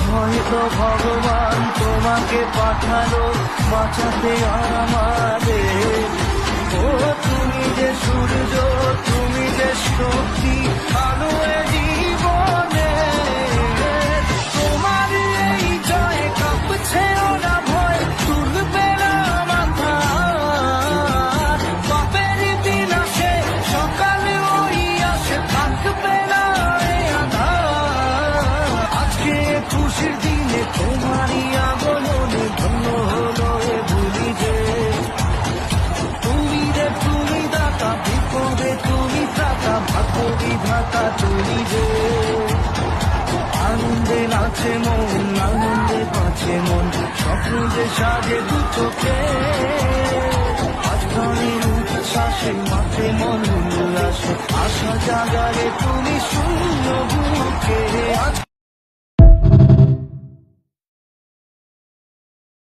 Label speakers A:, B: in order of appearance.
A: হয়তো ভগবান তোমাকে পাঠালো বাঁচাতে আর আমাদের। ও তুমি যে সূর্য, তুমি যে শক্তি, আলো এ জীবনে। তোমার এই জয় কাঁপছে ওরা ভয়, তুলবে না মাথা। পাপের বিনাশে সকালে ওই আসে, থাকবে না এ আঁধার। আজকে খুশির দিনে তোমারই আগমনে ধন্য হলো এ ভুলি যে। তুমি রে তুমি দাতা, বিপদে তুমি ত্রাতা, ভাগ্য বিধাতা তুমি যে। আনন্দে নাচে মন, আনন্দে বাঁচে মন, স্বপ্ন যে সাজে দু চোখে। আজ প্রাণের উচ্ছ্বাসে মাঠে মন উল্লাসে, আশা জাগালে তুমি শূন্য বুকে। আজ